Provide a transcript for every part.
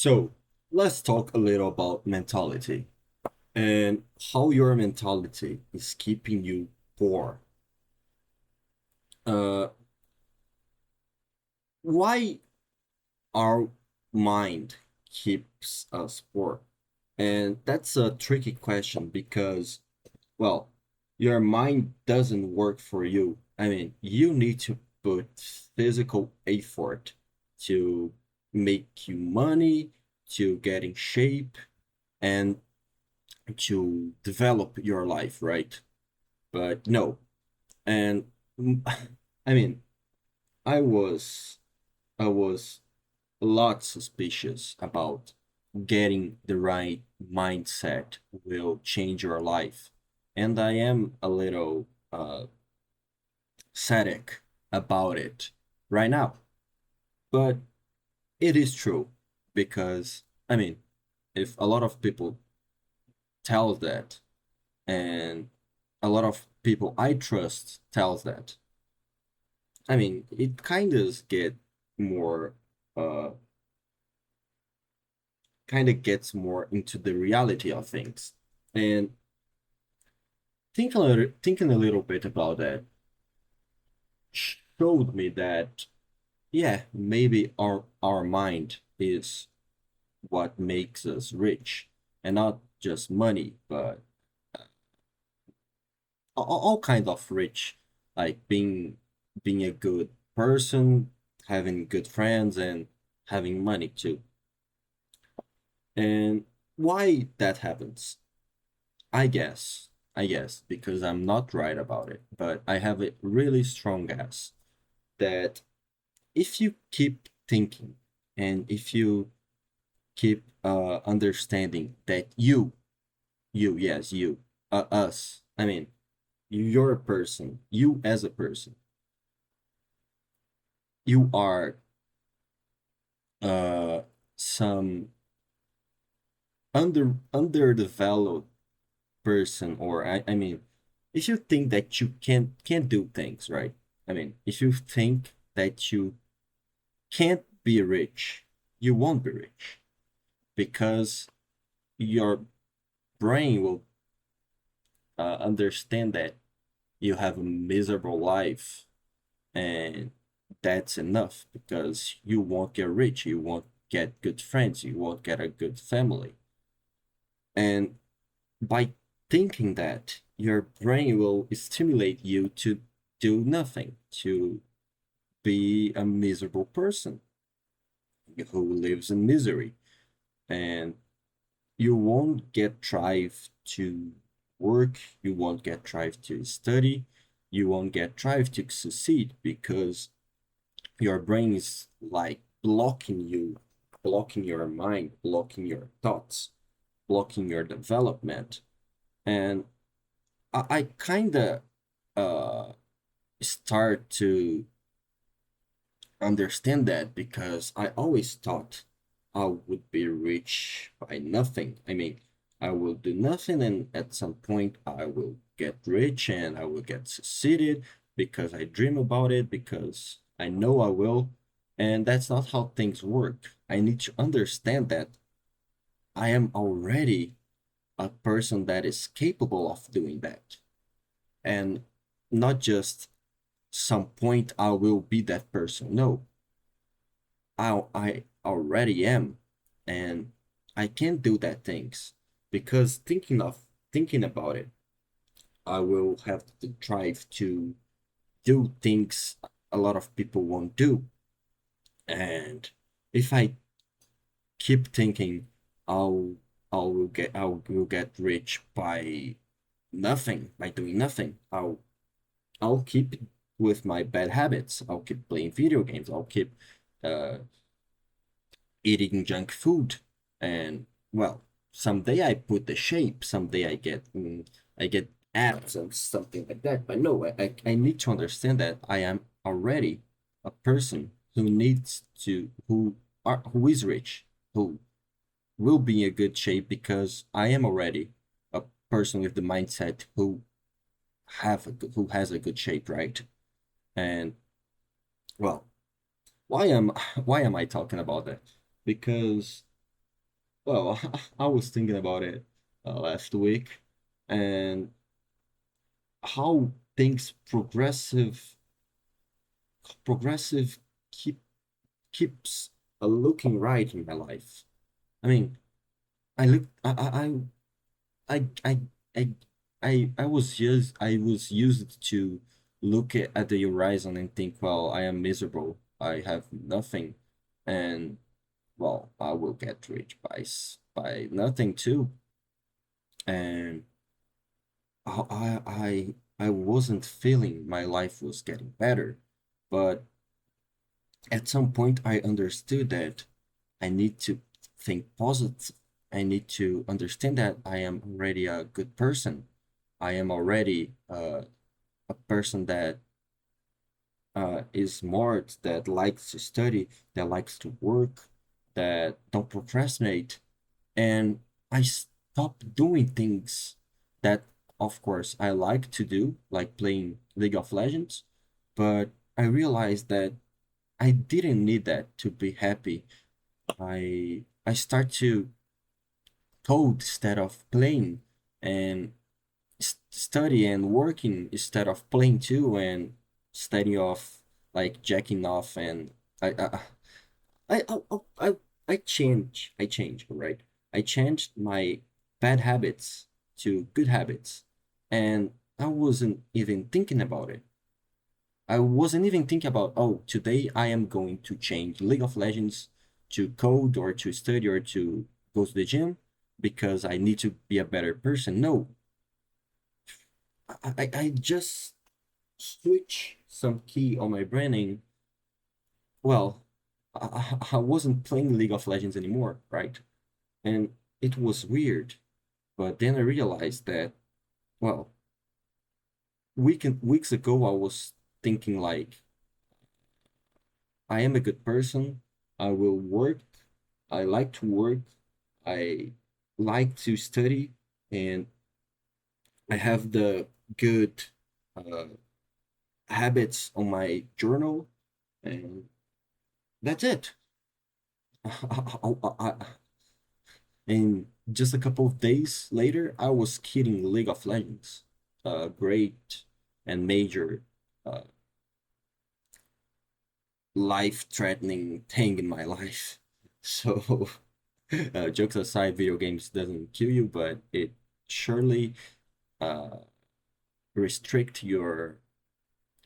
So let's talk a little about mentality and how your mentality is keeping you poor. Uh, why our mind keeps us poor? And that's a tricky question because, well, your mind doesn't work for you. I mean, you need to put physical effort to make you money, to get in shape, and to develop your life, right? But no. And I mean, I was I was a lot suspicious about getting the right mindset will change your life. And I am a little static about it right now. But it is true because I mean, if a lot of people tell that and a lot of people I trust tells that, I mean, it kind of get more, uh, kind of gets more into the reality of things. And thinking a little bit about that showed me that, yeah, maybe our mind is what makes us rich, and not just money, but all kinds of rich, like being a good person, having good friends, and having money too. And why that happens? I guess because I'm not right about it, but I have a really strong guess that if you keep thinking and if you keep understanding that yes, us, I mean, you're a person, you as a person, you are uh some underdeveloped person, or I mean, if you think that you can't do things right, I mean, if you think that you can't be rich, you won't be rich because your brain will understand that you have a miserable life, and that's enough because you won't get rich, you won't get good friends, you won't get a good family. And by thinking that, your brain will stimulate you to do nothing, to be a miserable person who lives in misery. And you won't get drive to work, you won't get drive to study, you won't get drive to succeed because your brain is like blocking you, blocking your mind, blocking your thoughts, blocking your development. And I kind of uh, start to understand that because I always thought I would be rich by nothing. I mean, I will do nothing, and at some point, I will get rich and I will get succeeded because I dream about it, because I know I will. And that's not how things work. I need to understand that I am already a person that is capable of doing that. And not just some point I will be that person. No, I already am, and I can't do that things because thinking about it, I will have the drive to do things a lot of people won't do. And if I keep thinking I'll I will get rich by nothing, by doing nothing, I'll keep with my bad habits. I'll keep playing video games. I'll keep uh eating junk food, and well, someday I put the shape, someday I get abs and something like that. But no, I need to understand that I am already a person who is rich, who will be in a good shape because I am already a person with the mindset who has a good shape, right? And well, why am why am I talking about that? Because Well, I was thinking about it last week, and how things progressive keep keeps looking right in my life. I mean, I look, I, I, I was used to look at the horizon and think, well, I am miserable. I have nothing, and well, I will get rich by nothing too. And I wasn't feeling my life was getting better, but at some point I understood that I need to think positive. I need to understand that I am already a good person. I am already a person that is smart, that likes to study, that likes to work, that don't procrastinate. And I stopped doing things that, of course, I like to do, like playing League of Legends, but I realized that I didn't need that to be happy. I start to code instead of playing, and study and working instead of playing too, and study off like jacking off. And I I I I I, I change, right? I changed my bad habits to good habits, and I wasn't even thinking about it. I wasn't even thinking about, oh, today I am going to change League of Legends to code or to study or to go to the gym because I need to be a better person. No, I just switch some key on my branding. Well, I wasn't playing League of Legends anymore, right? And it was weird. But then I realized that, well, weeks ago I was thinking like, I am a good person. I will work. I like to work. I like to study, and I have the good uh, habits on my journal, and that's it. And just a couple of days later, I was killing League of Legends, a great and major uh, life-threatening thing in my life. So, jokes aside, video games doesn't kill you, but it surely uh, restrict your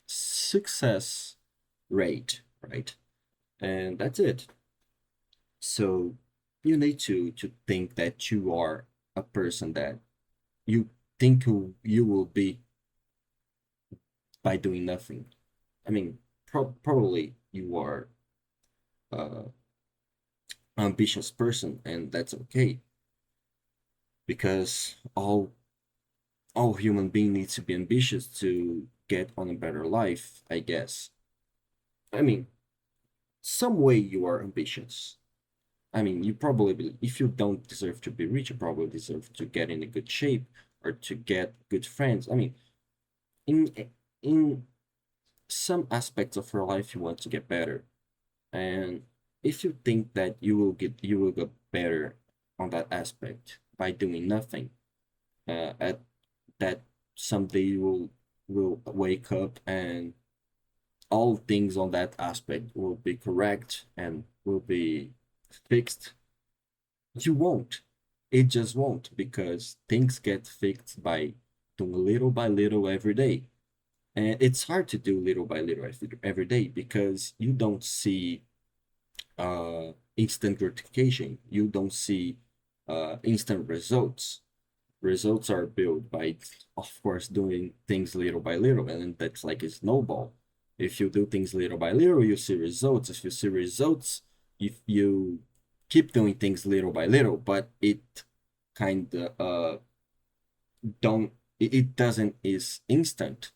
success rate, right? And that's it. So you need to think that you are a person that you think you will be by doing nothing. I mean, probably you are a ambitious person, and that's okay because all human being needs to be ambitious to get on a better life, I guess. I mean, some way you are ambitious. I mean, you probably, if you don't deserve to be rich, you probably deserve to get in a good shape or to get good friends. I mean, in in some aspects of your life, you want to get better, and if you think that you will get better on that aspect by doing nothing, at that someday you will wake up and all things on that aspect will be correct and will be fixed. You won't. It just won't because things get fixed doing little by little every day. And it's hard to do little by little every day because you don't see instant gratification. You don't see instant results. Results are built by, of course, doing things little by little, and that's like a snowball. If you do things little by little, you see results. If you see results, if you keep doing things little by little, but it kind of don't it doesn't is instant.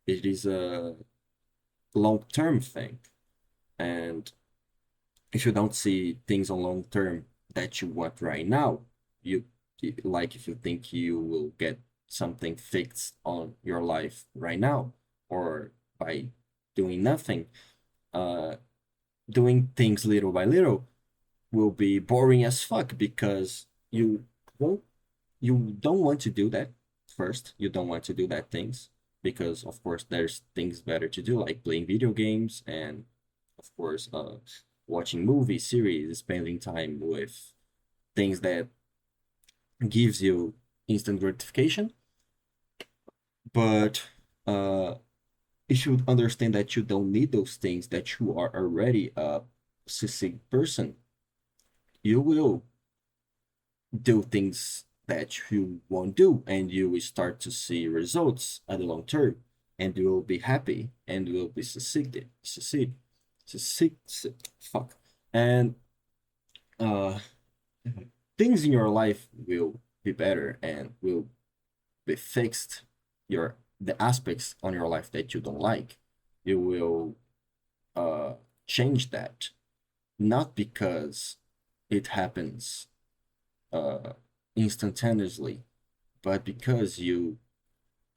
It is a long term thing, and if you don't see things on long term that you want right now, you like if you think you will get something fixed on your life right now or by doing nothing, uh, doing things little by little will be boring as fuck because won't you don't want to do that first. You don't want to do that things because of course there's things better to do like playing video games and of course watching movies, series, spending time with things that gives you instant gratification. But uh you should understand that you don't need those things, that you are already a succinct person. You will do things that you won't do, and you will start to see results at the long term, and you will be happy, and you will be fuck, and uh, things in your life will be better and will be fixed. The aspects on your life that you don't like, you will uh change that, not because it happens uh instantaneously, but because you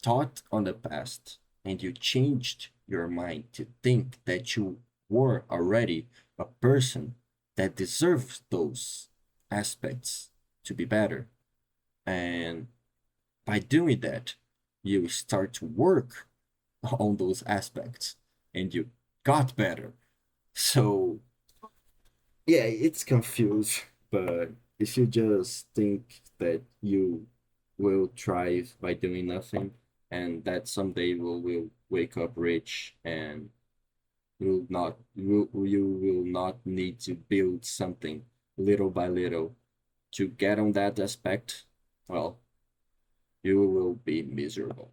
thought on the past and you changed your mind to think that you were already a person that deserves those aspects to be better. And by doing that, you start to work on those aspects and you got better. So, yeah, it's confused, but if you just think that you will thrive by doing nothing and that someday will wake up rich and you will not need to build something little by little to get on that aspect, well, you will be miserable.